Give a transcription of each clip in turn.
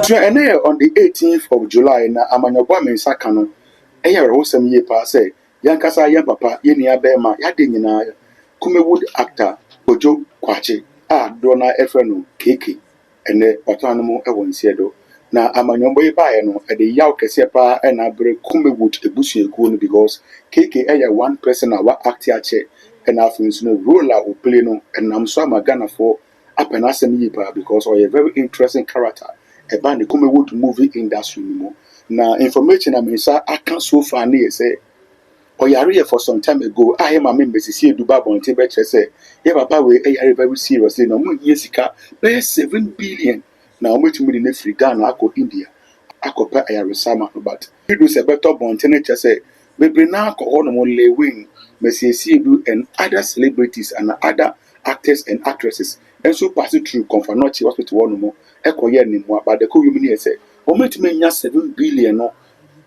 On the 18th of July, na amanyobo mensa kano. Eya rewosem ye pa say, yankasa yan papa, ye ni abema, ya de nyina Kumewood actor Ojo Kwache Dona Efreno Keke ene patanomo ewo nsiedo. Na amanyombo ye ba no e de yaw kese pa e na bre Kumewood ebusueku no because Keke eya one person wa act ache and after no role o play no enam so amagana for apenasem ye pa because or a very interesting character about the Kumewood movie industry no. Na information amesa aka so far na say Oyari for some time ago, I am a member see Dubai on Tibet say, yeah, papa we are very seriously no more years pay 7 billion. Now much money in free Ghana, I go India. I go pay a resama, but you do say better bonnet say, maybe now go on only wing, Messi Sidu and other celebrities and other actors and actresses. And so pass it through Confanochi Hospital one more, Echo Yenimo, but the community say, o me 7 billion no.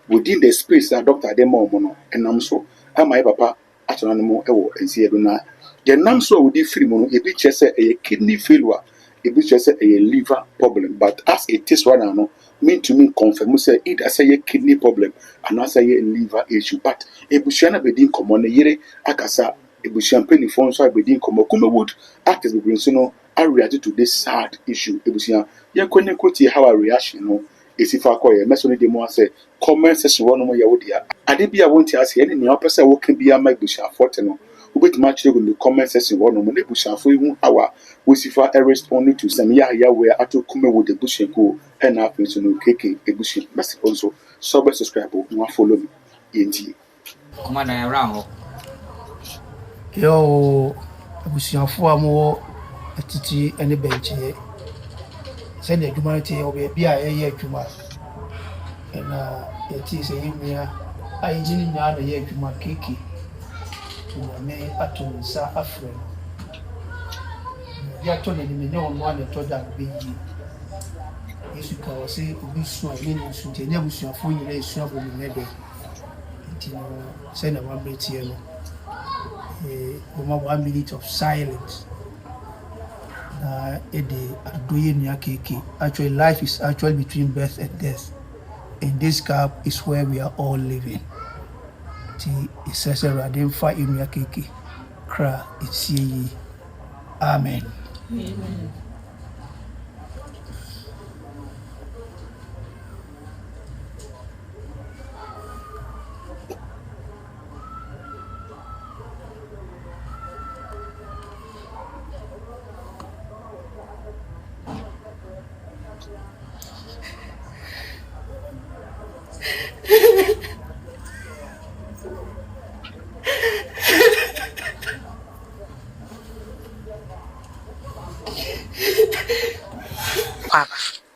Within the space that Dr. Demo Mono and Namso, and my papa at an animal and see Eduna. The Namso would be free mono, a bitch say a kidney failure, a bitch say a liver problem. But as it is right now, mean to me confirm say it as a kidney problem and as a liver issue. But a bushana bedin common a yere akasa, a bushan penny phone so I bedin come Kumewood actors the Grinsuno are reacted to this sad issue. A bushan, ya couldn't how a reaction no. If I call a message, the more say, comment section one more Yawodia. I did be a want to ask any opposite what can be a my bush and fortino. Who bit much in the comment section one more bush and for even hour. We see for a responding to some where I took Kumewood the bush and go and up into no cake a bush. Must also subscribe or follow me. ENT. Come on around. Yo, bush and for more a titi and a bench here. Send the humanity or be a year juma. And it is a year. I didn't know the year juma kiki. To me at Sa Afro. You are told me no one told that be. Yes, you can say, we saw a minute to never see a full relation of the medal. Send a 1 minute here. 1 minute of silence. Actually, life is actually between birth and death. In this gap is where we are all living. It says, identify in your kiki. Cry, it's ye. Amen. Amen.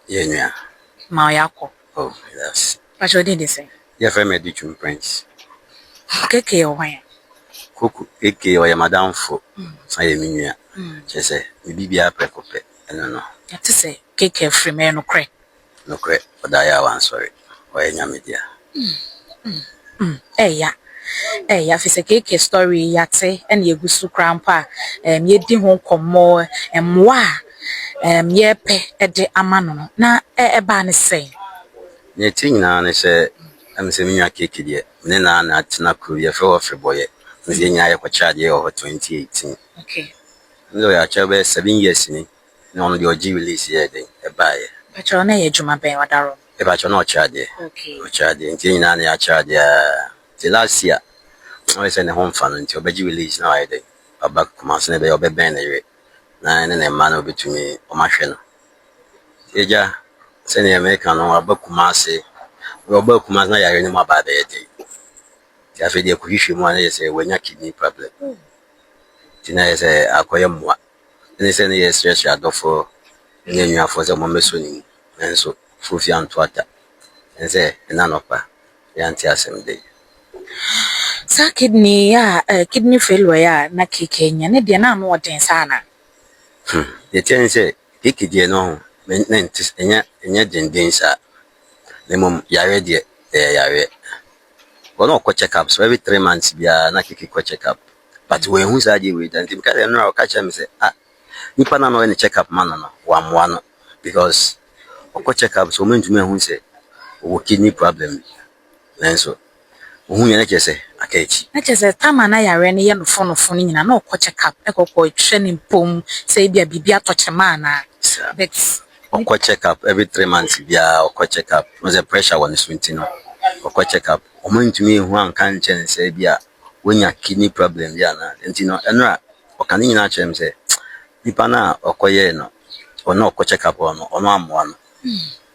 Yeah. Mayako. Oh, yes. What you did say? Your family did you prince. Keke or wine. Cook, Eke or your madam for say minia. She say, maybe be a precope. I don't know. To say, Keke free man no crack. No crack, but I am sorry. Or any media. Yeah, if it's a cake story, yate, and you go to grandpa, ye di home come more, and moi, ye pe at the amano. Na ban say. Ye ting now, and say, I'm sending you a cake here. Nena, not Naku, for free boy. Zenia, a child year over 2018. Okay. No, I travel 7 years in it. No, your G release here, a buyer. But you're not a Juma Bay or Darrow. If I not charge there. Okay. Charge until I charge the last year. I send a home fund until Beji release now. I think about commerce never obey banner. Nine and a man over to me or my channel. Eja, send the American or about Kumasi. We are both Kumas, I know about the day. Cafe de Kuishi one is a when your kidney problem. Tina is a acquire more. And they send a stretch out for you for the moment swimming. And so, Fufi and Twata. And say, none of her. The anti-assembly day. Sa kidney failure na Kenya ne de na no den sana. The ten say, Kiki dear no, mentis enya dendinsa. The mum yare dear, yare. But no check up, so every 3 months be a na Kiki check up. But when who's idea with and because I catch him say, you can no any check up man no one because ɔkɔ check up so ɔmo ntumi ehu sɛ ɔwɔ kidney problem nanso ohun yɛ n'ɛkyɛ sɛ akɛɛkyi na kyerɛ sɛ tama na yare no yɛ nofo no nyina na ɔkɔ check up ɛkɔkɔ hwɛ ne mpom sɛ bia biribi atɔkyema ana but ɔkɔ check up every 3 months bia ɔkɔ check up no sɛ pressure wɔ ne so nti no ɔkɔ check up ɔmo ntumi ehu anka nkyɛn sɛ bia wonya kidney problem bi ana nti no ɛno a ɔka ne nyinaa kyerɛ m sɛ nipa na ɔkɔyɛ no ɔno ɔkɔ check up ɔno amoa no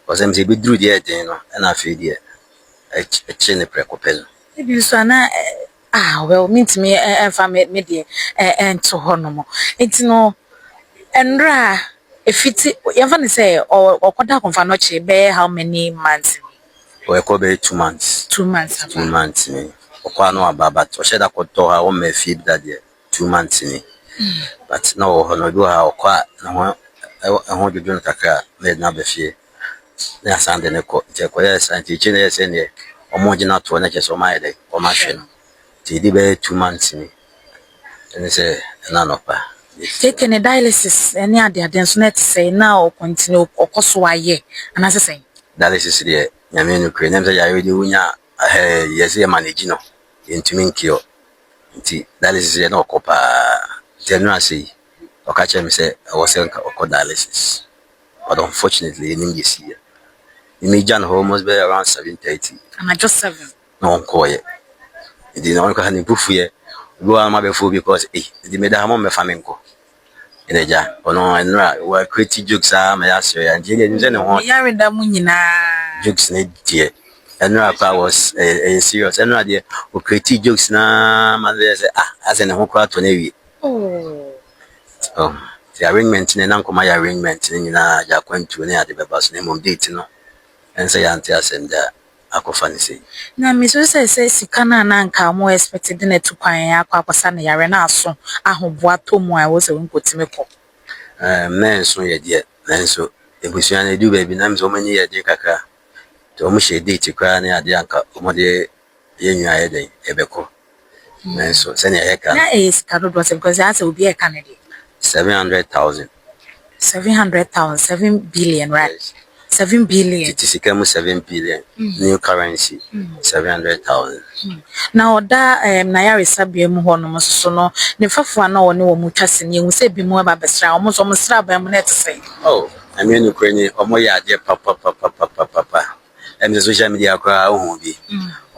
ɔsɛm sɛ ebeduru deɛ ɛden no ɛna afei deɛ ɛkyɛ ne prɛko pɛ no ebi so ana well mintimi ɛmfa me deɛ ɛnto hɔ no mo nti no ɛnra efiti yɛmfa ne sɛ ɔkɔda akɔmfa no kye bɛyɛ how many months ɔkɔ bɛyɛ 2 months 2 months 2 months ni ɔkɔ ano aba but ɔhyɛ da kɔtɔ ha ɔma afie bi da deɛ 2 months ni but na wɔ hɔ no bi wɔ ha ɔkɔ a na ho ɛho dwodwo no kakra na ɛdina bɛfie na asan de ne kɔ nti ɛkɔyɛ sa nti ekyi na yɛ sɛ neɛ ɔmo gyina toɔ na kyɛ sɛ ɔmo ayɛ dɛ ɔmo ahwɛ no nti ɛdi bɛyɛ 2 months ni ɛne sɛ ɛna nɔpa take ne dialysis ɛne ade nso na ɛte sɛ na ɔ continue ɔkɔ so ayɛ anasɛ sɛ dialysis deɛ nyame no kure nem sɛ yɛayɛ de wonya yɛsɛ yɛ manage no yɛntumi nkio nti dialysis yɛ na ɔkɔ paa nti ɛno ase yi ɔka kyerɛ me sɛ ɛwɔ sɛ ɔkɔ dialysis but unfortunately ɛnim yɛsi yɛ imagine almost be around 7:30 and I just 7 no nkɔyɛ nti na ɔnkɔ ha ne bufu yɛ obi wa ma bɛfo because nti meda ha mo mɛfa me nkɔ ɛnagya ɔno ɛnra wa create jokes ma ya sɛ ya nti ɛnim sɛ ne ho yare da mu nyinaa jokes ne die ɛnra pa was serious ɛnra de o create jokes na ma bɛ sɛ asɛ ne ho kɔ ato na wi the arrangement ne na nkɔma yɛ arrangement ne nyinaa ya kwantu ne ade bɛba so ne mom date no ɛnsɛ ya nte asɛm da akɔfa ne sɛ na me so sɛ sika na nka mo expected na tu kwan akɔsa na yare na aso ahoboa to mu a wo sɛ wonkotime kɔ men so yɛ deɛ nanso ebusua na edu baabi na mzo mani yɛ de kakra to ɔmo hyɛ date kra na ade anka ɔmo de yɛ nwaa yɛ den ɛbɛkɔ nanso sɛ ne yɛ ka na sika do sɛ because as obi e ka ne de 700,000 7 billion right yes. 7 billion it is ikamu 7 billion new currency 700,000 na oda na yare sabia mu ho no so no ne fafo na woni wo mu twase ne hu se bi mu ba besra wo so sra ba mu net say oh I mean Ukraine omo ya ade papa em social media akra ohu bi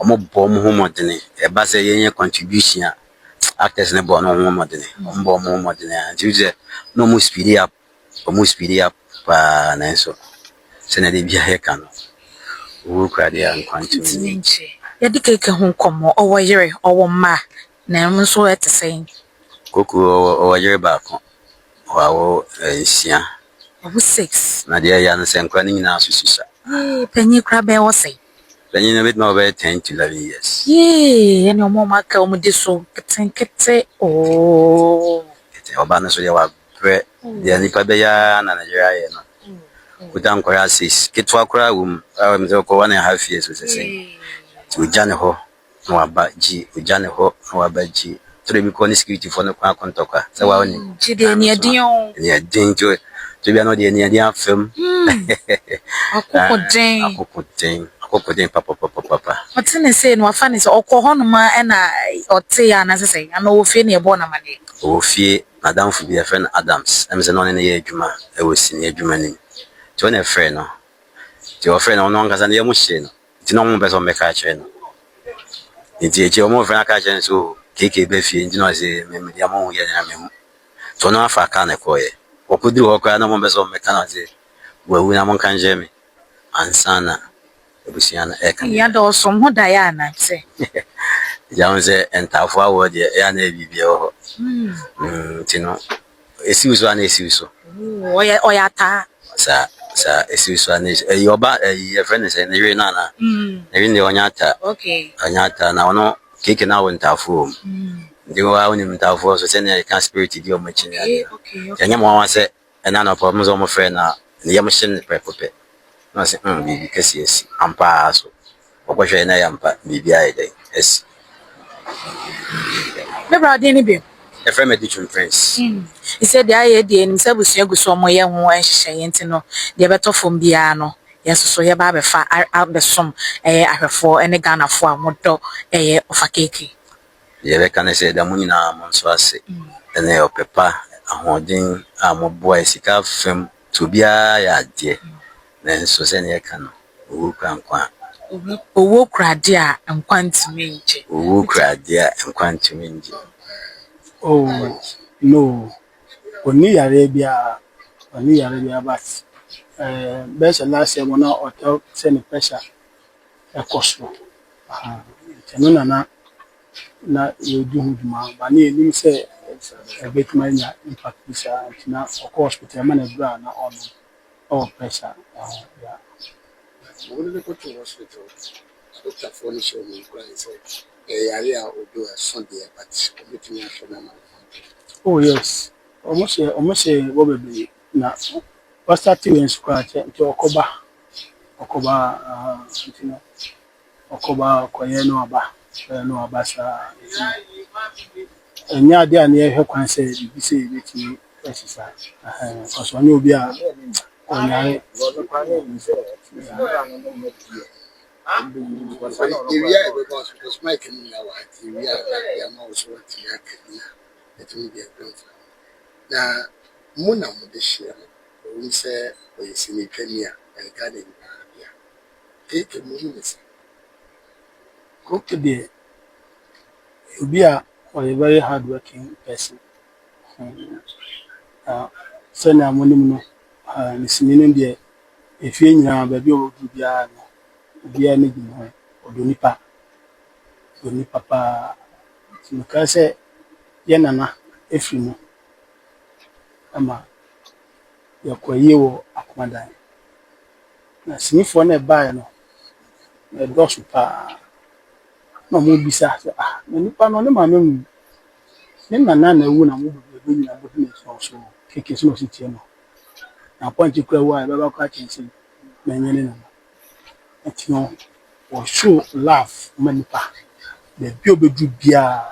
omo bo mu ho modene e ba se yenye contribution a actors ne bo no ho modene omo mo modene anti je no mu speed up pa na so se na de bia he ka no wo kra de an kwantumi ya dikeke ho komo owo yere owo ma na em so etese koku owo yere ba ko wawo nsia owo 6 na de ya no se nkra ni nyina asususa penyi kra be wo sei penyi no bit no be 10 to 11 years ene omo maka omo de so kete oba no so de wa pre de nipa be ya na Nigeria ye no utan kwara 6 kitwa kwara wum mze ko 1.5 years so say to jane ho no abaji ujane ho no abaji to be ko ni security for no kwa kontokwa say wa oni jide ni adin to be no de ni adin afem akoko den papa otine say no afa ni say okọ no ma na ote ya na say ana ofie na ebo na made ofie madam fu bi a friend Adams em say no ne ye adwuma e wo sini adwuma ni to na friend no ti o friend no no ngasa na ye mu hye no ti no mo be so me ka kire no nti e che o mo friend ka kire so keke be fie nti no say me dia mo hu ye na me mu to no afa ka na ko ye okuduru ho kwa na mo be so me ka na say wawu na mo kan je me ansana ebusiana e kan ya do so mo da ya na se ya nze entafo awo de ya na bibia ho tino esiuso ana esiuso oya ta sa esiuso ana yoba your friend say na yiri na na yiri ne onyata okay onyata na ono keke na wo ntafo ndi wa oni ntafo so say na can spirit di o machi ya ya nyamo wa say na no problem zo mo friend na ne yam shin prepope na say bibi kasi esi ampa so okwahwe na yampa bibi ayi dai esi me brother ni bi A friend edition prince. He said the idea in Sabusua Gusomo young one shayentino, the better from Biano. Yes, so ya ba fa out the sum ahwefo ene Ghana fo amodo of a cake. The can say the money na monsoase. And they opepa ahoden amoboy sika fem to be a dear. Then so send ye can who can quan. Owo kradia and quantity. Who cried dear and quantum. Oh no, Oni Arabia, but best last year when hotel send pressure a cost. Tenona na you do ma, but you say a bit minor impact this now, of course, with a man of ground on all pressure. Yeah. When they go to hospital, Dr. Foley showed me a area will do a Sunday, but committing a phenomenon. Oh yes, almost a probably now. What's that in scratch to Okoba, Koyeno Aba, no Abasa. And yeah, they are near her can say, you say, exercise. Because when you be a Because Mike and me are white, we are also it will be a good. Now, Mona Modeshia, we say, we see Kenya and Garden. Take a minute. cook today. You be a very hardworking person. Send a money, listening there. If you know, baby, will be a needing or do ni papa. You can say, Yanana, if you know, Ama, your Koyo, Akmada. Na sniff on a buy no, a dosupa. No more beside, many pan on the mamma. Then my nana would have been a business also. Kick is no city. Now, point to clear why I catching some men. And you know, or show laugh, many pa. The pure do beer.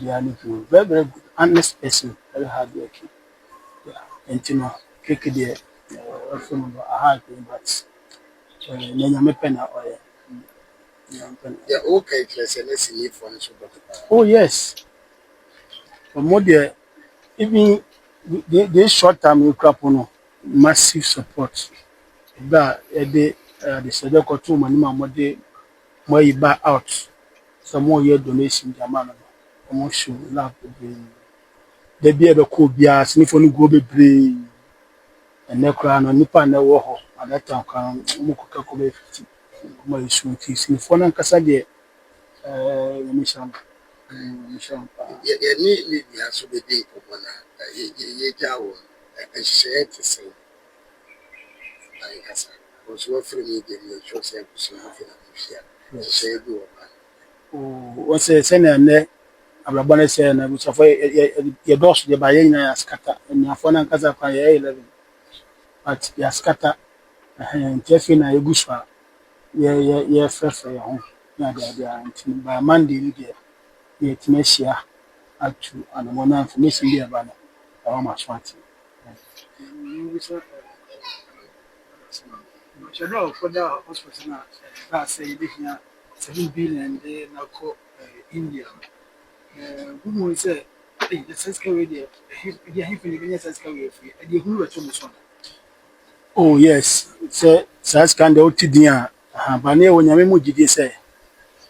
They are looking very, very good, honest person, very hardworking. Yeah, and you know, kick there. From a hard thing, but then I'm a penna or Yeah, okay, let's see for oh, yes. But more there, even they short term, you crap on massive support. That the Sadako 2 money, day more you buy out. Some more year donation, the amount of almost show love to be. They be able to be a sniffing go be brave. And no crown on Nipa and the war at that time can Muka 50 more issue. Sniffon and Cassade, mission. Yeah, need also be deep of one. A share to say. I was offering me the choice of something. Say, go. What's a sender and there? Abrabana said, and which of your doors, the Bayana scatter, and your phone and Casa 11. But your scatter and Jeffy and Yugusha, yeah, first for your home. By Monday, yeah, Tinesia, up to and one information there about how much wanting. General for the hospital, that's say, 7 billion, they now call India. Who will say, the sense carry there, oh, yes, so such kind of TDR, but near when you did say,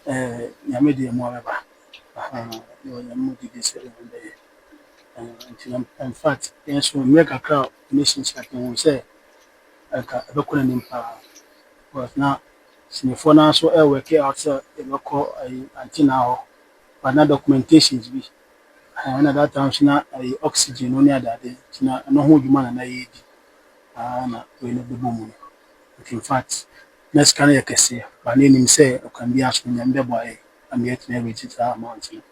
Yamidi and whatever. In fact, yes, we make a crowd, nations like we say, like a local power. But now, Sinifona so I work outside a local antenna, but not documentations be. And at that time, she not oxygen only that day. She not no hold man and I eat. We know the boom. In fact, next can I say, but name him say, or can be asked when you're boy, and yet never visit our mountain.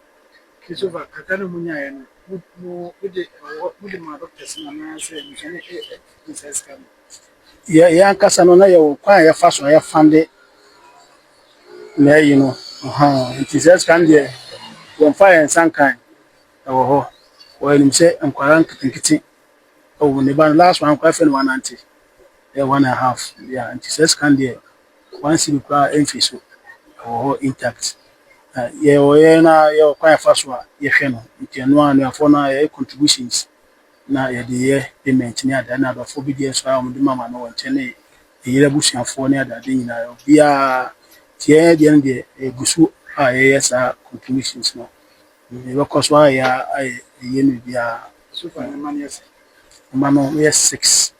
Kisova, Catalonia, and would the mother person and I say, yeah, Casanona, you quite a fast way of funded. You know, it is just candy, one fire and some kind. ɛwɔ hɔ wɔnim sɛ nkwara nketenkete ɛwɔ ne ba no last one nkwara fɛ no 190 1.5 yeah nti sɛ scan deɛ 1 cedi koraa ɛmfi so ɛwɔ hɔ intact yɛwɔ na yɛwɔ kwan fa so a yɛhwɛ no nti ɛno a anuafoɔ no yɛyɛ contributions na yɛde yɛ payment ne ada na adɔfoɔ bi deɛ so a wɔde mama no wɔ nkyɛn ne yɛyɛ abusuafoɔ ne adade nyinaa obiara tie deɛ no deɛ egu so a yɛyɛ saa contributions no yɛbɛkɔ so a yɛyɛ no biara so far ma no yɛ 6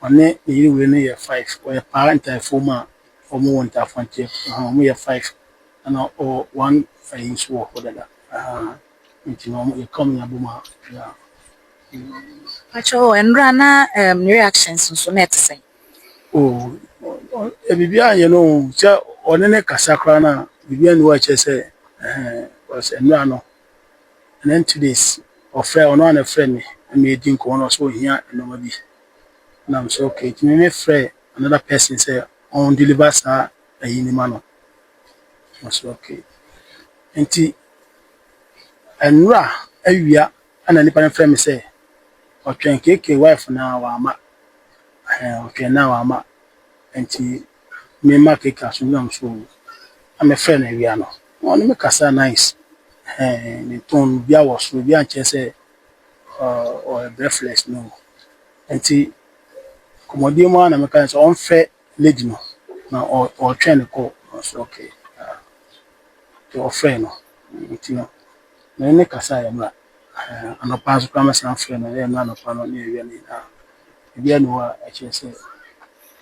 ɔne ne yere wei no yɛ 5 ɔyɛ paa ntaefoɔ mu a ɔmo wɔ ntaefoɔ nkyɛn ɔmo yɛ 5 ɛna ɔwɔ 1 ayi nso wɔ hɔ dada nti na ɔmo yɛka ɔmo nyabɔ mu a Pacho Endra na reactions nso na ɛte sɛn. Biribiara yɛ no sɛ ɔne ne kasa koraa na biribiara ne wɔ kyerɛ sɛ ɔsɛ nnura no and then 2 days ɔfrɛ ɔno ana frɛ me na yɛdi nkɔmmɔ no ɔsɛ ɔhia nneɛma bi na m sɛ okay nti me frɛ another person sɛ ɔn deliver saa ayi ne ma no ɔsɛ okay nti nnura awia ana nipa no frɛ me sɛ ɔtwɛn keke wife na wama ɔtwɛn na wama nti me ma keke aso nam so ame frɛ na awia no ɔno me kasa nice ne ton bia wɔ so bia nkyɛ sɛ or breathless no nti kɔmɔdie mu ana me ka sɛ ɔmfɛ lady no na ɔtwɛn ne kɔ ɔso okay nti ɔfrɛ no nti no na ne kasa yɛ mra anɔpa nso kora mɛsan frɛ no ɛyɛ no anɔpa no ne awia no nyinaa ebia ne hɔ a ɛkyerɛ sɛ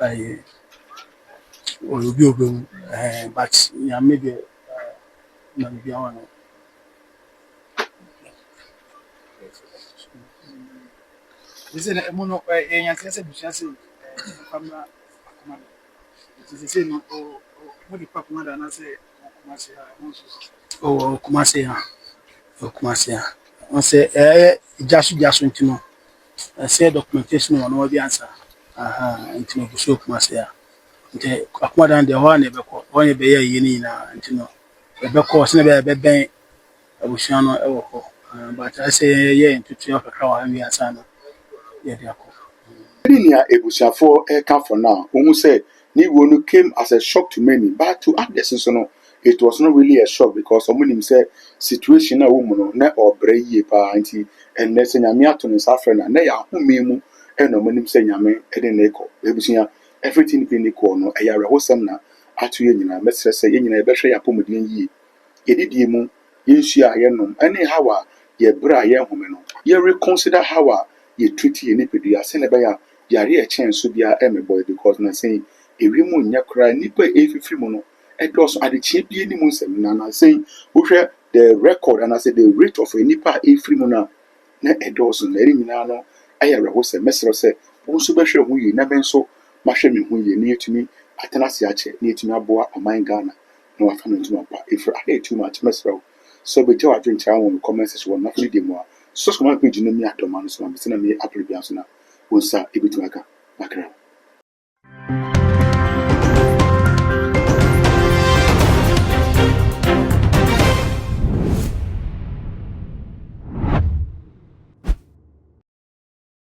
ɔyɛ obi obɛwu but nyame deɛ na bibia wɔ no Listen, emu no yɛnya sɛ busua sɛ famna akoma nti sɛ no mo de pa koma da na sɛ akoma sɛ Kumase ha Kumase ha ɔsɛ ɛyɛ gyaso nti no ɛsɛ documentation wɔ no bi ansa nti no buso Kumase ha nti akoma da deɛ hɔ a na ɛbɛkɔ hɔ ne bɛyɛ yie ne nyinaa nti no ɛbɛkɔ sɛ na bɛbɛn abusua no ɛwɔ hɔ but ɛsɛ yɛyɛ ntutu kakra wɔ ha wi ansa no yɛde akɔ Nea ebusuafoɔ ɛka for now ohun sɛ ne wo no came as a shock to many but to others nso no it was not really a shock because ɔmo nim sɛ situation a wɔn mu no na ɔbrɛ yie paa nti ɛnnɛ sɛ nyame ato ne nsa frɛ na na yɛ ahome mu ɛna ɔmo nim sɛ nyame ɛde ne kɔ ebusua everything bi ne kɔ no ɛyɛ awerɛhosɛm na ato yɛ nyinaa mɛsrɛ sɛ yɛ nyinaa yɛbɛhwɛ yɛ apɔmuden yie yɛdidie mu yɛnsua a yɛnom ɛne how a yɛbrɛ a yɛnhome no yɛ reconsider how a yɛtreat yɛ nipadua sɛ na ɛbɛyɛ a yare ɛkyɛn so bia ɛmɛbɔ because na sɛ ewi mu nyɛ koraa nipa efifiri mu no ɛdɔɔso adekyee bie ne mu nsɛm na na sɛ wohwɛ the record and I say the rate of a nipa efiri mu na ɛdɔɔso na ɛre nyinaa no ɛyɛ awerɛhosɛ mɛsrɛ sɛ wɔn nso bɛhwɛ ho yie na bɛn nso mahwɛ me ho yie na yɛtumi atena ase akyɛ na yɛtumi aboa ɔman Ghana na wafa no ntoma pa efiri ade too much mɛsrɛ wo sɛ ɔbɛgya wadwenkyerɛ wɔn comment section wɔ n'afɔ di mu a social media page no mi adɔma no so ma bɛsɛ na mi apere bia so na wonsa ebitumi aka makra